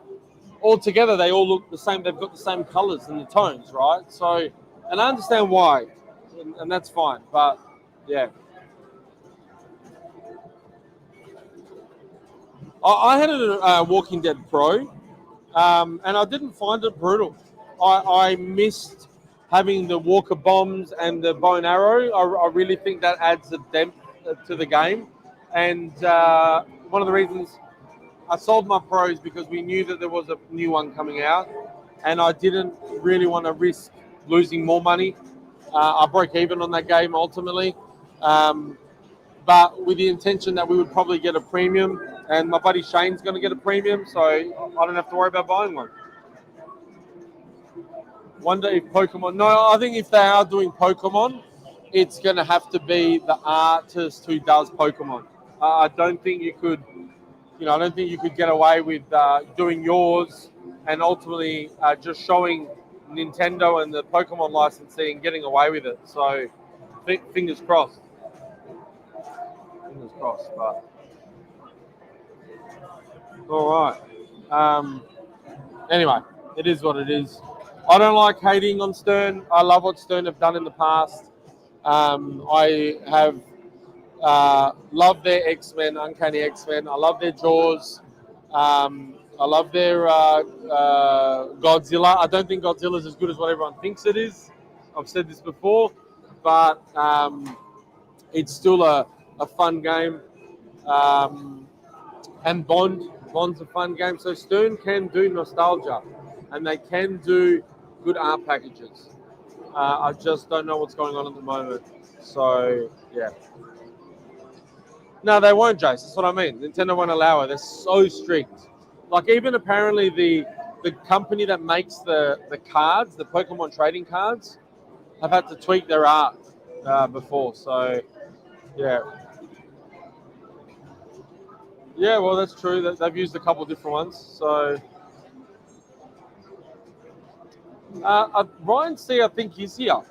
Speaker 1: altogether, they all look the same. They've got the same colors and the tones, right? So, and I understand why, and that's fine. But yeah, I had a Walking Dead Pro, and I didn't find it brutal. I missed having the Walker bombs and the bow and arrow. I really think that adds a depth to the game. And one of the reasons I sold my pros because we knew that there was a new one coming out, and I didn't really want to risk losing more money. I broke even on that game ultimately, but with the intention that we would probably get a premium, and my buddy Shane's going to get a premium, so I don't have to worry about buying one. Wonder if Pokemon... No, I think if they are doing Pokemon, it's going to have to be the artist who does Pokemon. I don't think you could... I don't think you could get away with doing yours and ultimately just showing Nintendo and the Pokemon licensing and getting away with it. So, fingers crossed. Fingers crossed, but... All right. Anyway, it is what it is. I don't like hating on Stern. I love what Stern have done in the past. I have loved their X-Men, Uncanny X-Men. I love their Jaws. I love their Godzilla. I don't think Godzilla is as good as what everyone thinks it is. I've said this before, but it's still a fun game. And Bond's a fun game. So Stern can do nostalgia, and they can do good art packages. I just don't know what's going on at the moment. So yeah. No, they won't, Jace. That's what I mean. Nintendo won't allow it. They're so strict. Like even apparently the company that makes the cards, the Pokemon trading cards, have had to tweak their art before. So yeah, yeah. Well, that's true. They've used a couple of different ones. So Ryan C, I think he's here.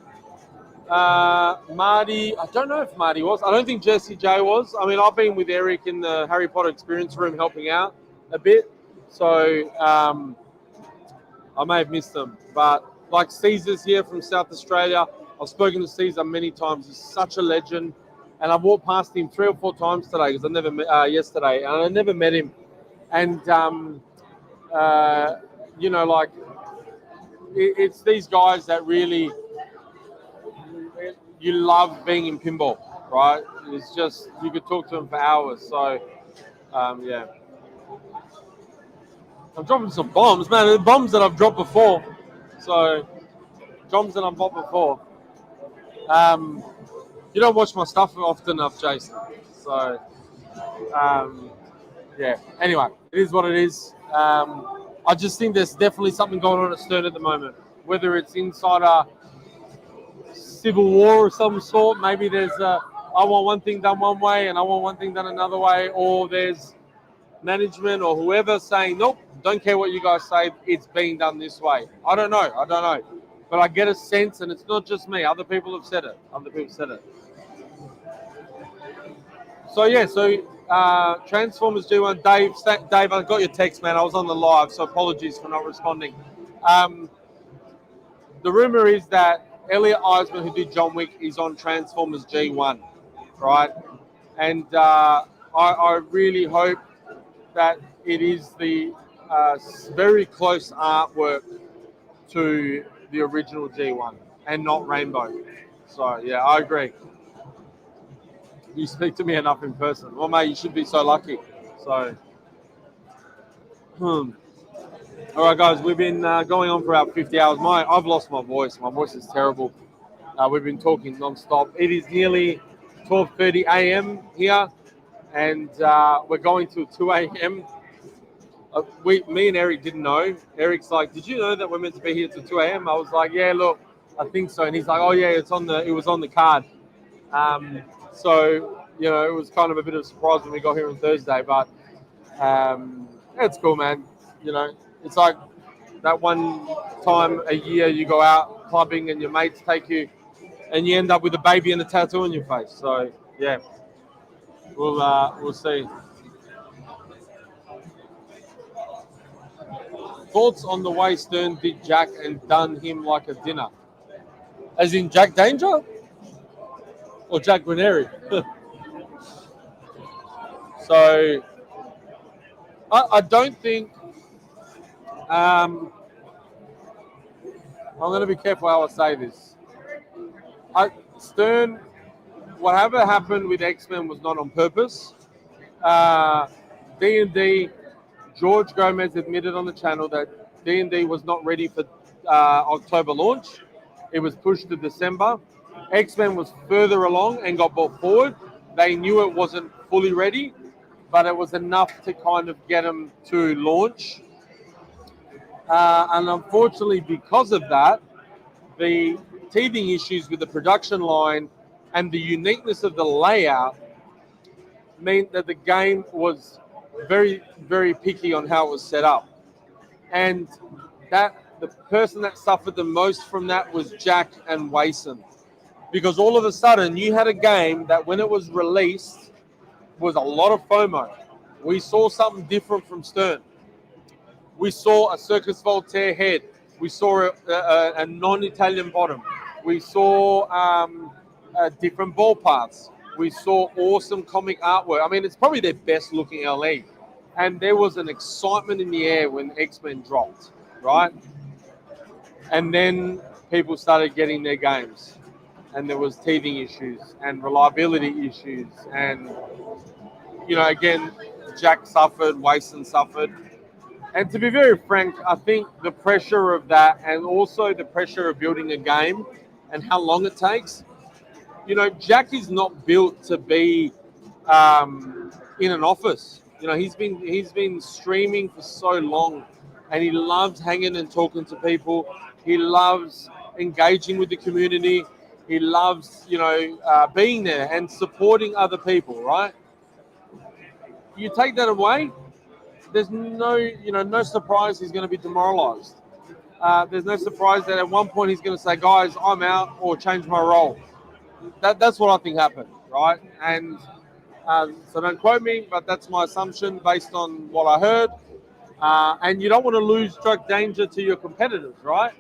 Speaker 1: Marty, I don't know if Marty was. I don't think Jesse J was. I mean, I've been with Eric in the Harry Potter Experience Room helping out a bit. So I may have missed them. But like Caesar's here from South Australia. I've spoken to Caesar many times. He's such a legend. And I've walked past him 3 or 4 times today because I never met, yesterday, and I never met him. And, uh, like it's these guys that really you love being in pinball, right? It's just you could talk to them for hours. So, yeah, I'm dropping some bombs, man. The bombs that I've dropped before. So, bombs that I've dropped before. You don't watch my stuff often enough, Jason. So, yeah. Anyway, it is what it is. I just think there's definitely something going on at Stern at the moment. Whether it's inside a civil war of some sort, maybe there's I want one thing done one way and I want one thing done another way, or there's management or whoever saying, nope, don't care what you guys say, it's being done this way. I don't know. But I get a sense, and it's not just me. Other people have said it. So yeah, Transformers G1. Dave, I got your text, man. I was on the live, so apologies for not responding. The rumor is that Elliot Eisman, who did John Wick, is on Transformers G1, right? And I really hope that it is the very close artwork to the original G1 and not Rainbow. So yeah, I agree. You speak to me enough in person. Well, mate, you should be so lucky. So, All right, guys, we've been going on for about 50 hours. I've lost my voice. My voice is terrible. We've been talking non-stop. It is nearly 12:30 a.m. here, and we're going till 2 a.m. Me and Eric didn't know. Eric's like, "Did you know that we're meant to be here till 2 a.m.?" I was like, "Yeah, look, I think so." And he's like, "Oh yeah, it was on the card." So it was kind of a bit of a surprise when we got here on Thursday, but it's cool, man. It's like that one time a year you go out clubbing and your mates take you, and you end up with a baby and a tattoo on your face. So yeah, we'll see. Thoughts on the way Stern did Jack and done him like a dinner, as in Jack Danger or Jack Guarneri? So I don't think. I'm going to be careful how I say this. Stern, whatever happened with X-Men was not on purpose. D&D, George Gomez admitted on the channel that D&D was not ready for October launch. It was pushed to December. X-Men was further along and got brought forward. They knew it wasn't fully ready, but it was enough to kind of get them to launch. And unfortunately, because of that, the teething issues with the production line and the uniqueness of the layout meant that the game was very, very picky on how it was set up. And the person that suffered the most from that was Jack and Wason. Because all of a sudden, you had a game that when it was released was a lot of FOMO. We saw something different from Stern. We saw a Circus Voltaire head. We saw a non-Italian bottom. We saw different ball paths. We saw awesome comic artwork. I mean, it's probably their best looking LE. And there was an excitement in the air when X-Men dropped, right? And then people started getting their games. And there was teething issues and reliability issues. And, again, Jack suffered, Wason suffered. And to be very frank, I think the pressure of that and also the pressure of building a game and how long it takes. Jack is not built to be in an office. He's been streaming for so long, and he loves hanging and talking to people. He loves engaging with the community. He loves being there and supporting other people. Right? You take that away, there's no surprise he's going to be demoralized. There's no surprise that at one point he's going to say, "Guys, I'm out," or change my role. That's what I think happened, right? And so don't quote me, but that's my assumption based on what I heard. And you don't want to lose Jack Danger to your competitors, right?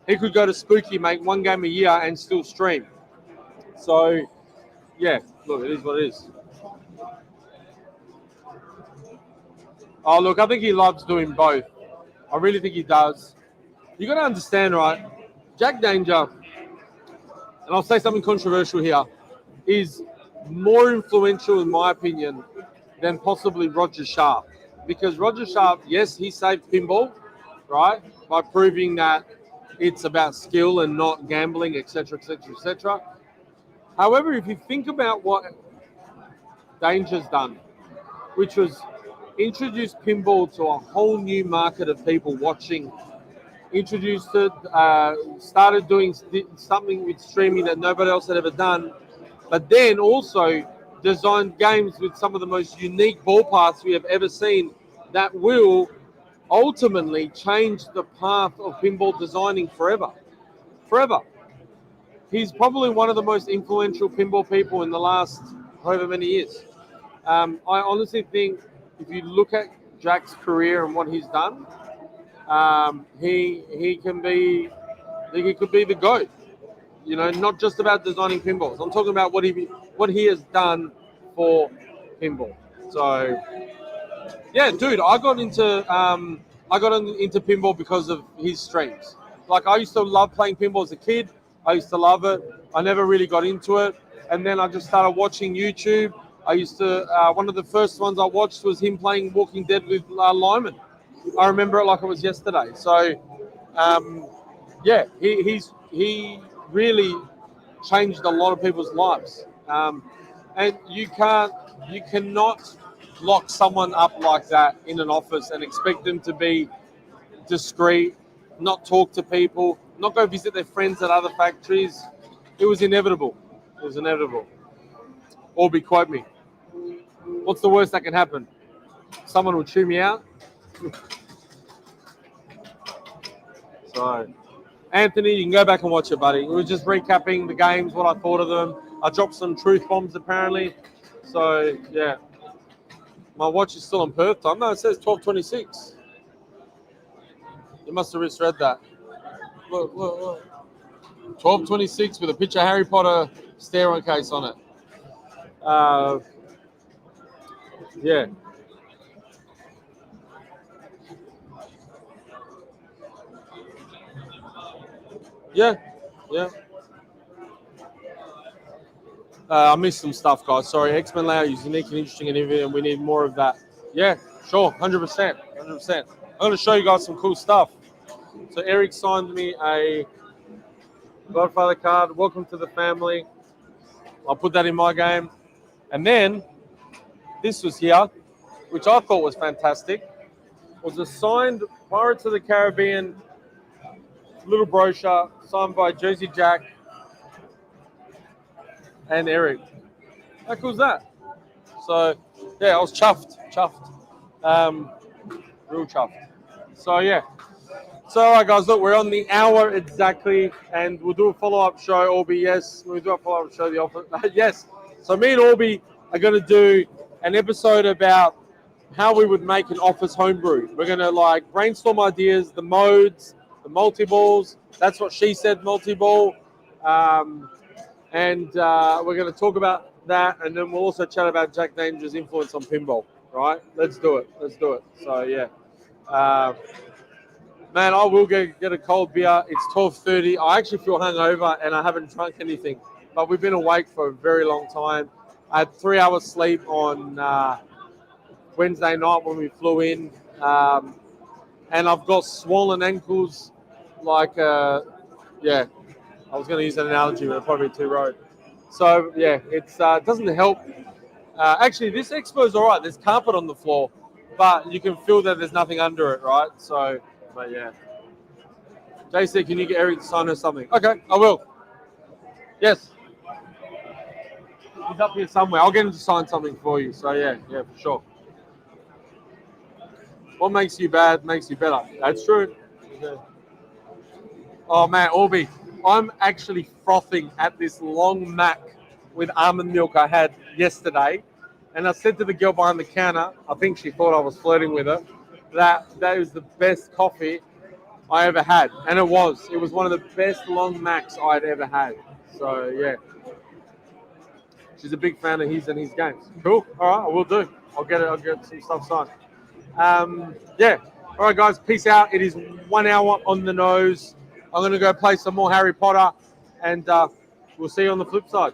Speaker 1: He could go to Spooky, make one game a year, and still stream. So, yeah, look, it is what it is. Oh, look, I think he loves doing both. I really think he does. You got to understand, right? Jack Danger, and I'll say something controversial here, is more influential, in my opinion, than possibly Roger Sharp. Because Roger Sharp, yes, he saved pinball, right, by proving that it's about skill and not gambling, etc., etc., etc. However, if you think about what Danger's done, which was introduce pinball to a whole new market of people watching, introduced it, started doing something with streaming that nobody else had ever done, but then also designed games with some of the most unique ball paths we have ever seen that will ultimately change the path of pinball designing forever. Forever. He's probably one of the most influential pinball people in the last however many years. I honestly think if you look at Jack's career and what he's done, he can be, he could be the GOAT. Not just about designing pinballs. I'm talking about what he has done for pinball. So, yeah, dude, I got into pinball because of his streams. Like, I used to love playing pinball as a kid. I used to love it. I never really got into it, and then I just started watching YouTube. I used to one of the first ones I watched was him playing Walking Dead with Lyman. I remember it like it was yesterday. So, yeah, he really changed a lot of people's lives. And you cannot lock someone up like that in an office and expect them to be discreet, not talk to people, not go visit their friends at other factories. It was inevitable. It was inevitable. Orby, quote me. What's the worst that can happen? Someone will chew me out. So, Anthony, you can go back and watch it, buddy. We were just recapping the games, what I thought of them. I dropped some truth bombs, apparently. So, yeah. My watch is still on Perth time. No, it says 12:26. You must have misread that. Look. 12:26 with a picture of Harry Potter stereo case on it. Yeah. Yeah. I missed some stuff, guys. Sorry. X-Men layout is unique and interesting and we need more of that. Yeah, sure. 100%. 100%. I'm going to show you guys some cool stuff. So Eric signed me a Godfather card. Welcome to the family. I'll put that in my game. And then this was here, which I thought was fantastic. It was a signed Pirates of the Caribbean little brochure signed by Jersey Jack and Eric. How cool is that? So, yeah, I was chuffed. Real chuffed. So, yeah. So, all right, guys, look, we're on the hour exactly, and we'll do a follow-up show, Orby, yes. We'll do a follow-up show, the office. Yes. So, me and Orby are going to do an episode about how we would make an office homebrew. We're going to, brainstorm ideas, the modes, the multi-balls. That's what she said, multi-ball. And we're going to talk about that, and then we'll also chat about Jack Danger's influence on pinball, right? Let's do it. So, yeah. Man, I will get a cold beer. It's 12:30. I actually feel hungover, and I haven't drunk anything. But we've been awake for a very long time. I had 3 hours sleep on Wednesday night when we flew in. And I've got swollen ankles, yeah. I was going to use an analogy, but it'd probably be too road. So yeah, it doesn't help. Actually, this expo is all right. There's carpet on the floor, but you can feel that there's nothing under it, right? So, but yeah. JC, can you get Eric to sign her something? Okay, I will. Yes. He's up here somewhere. I'll get him to sign something for you. So yeah, for sure. What makes you bad makes you better. That's true. Yeah. Oh man, Orby, I'm actually frothing at this long mac with almond milk I had yesterday. And I said to the girl behind the counter, I think she thought I was flirting with her, that was the best coffee I ever had. And it was. It was one of the best long macs I'd ever had. So yeah. She's a big fan of his and his games. Cool. All right, I will do. I'll get some stuff signed. Yeah. All right, guys. Peace out. It is 1 hour on the nose. I'm going to go play some more Harry Potter, and we'll see you on the flip side.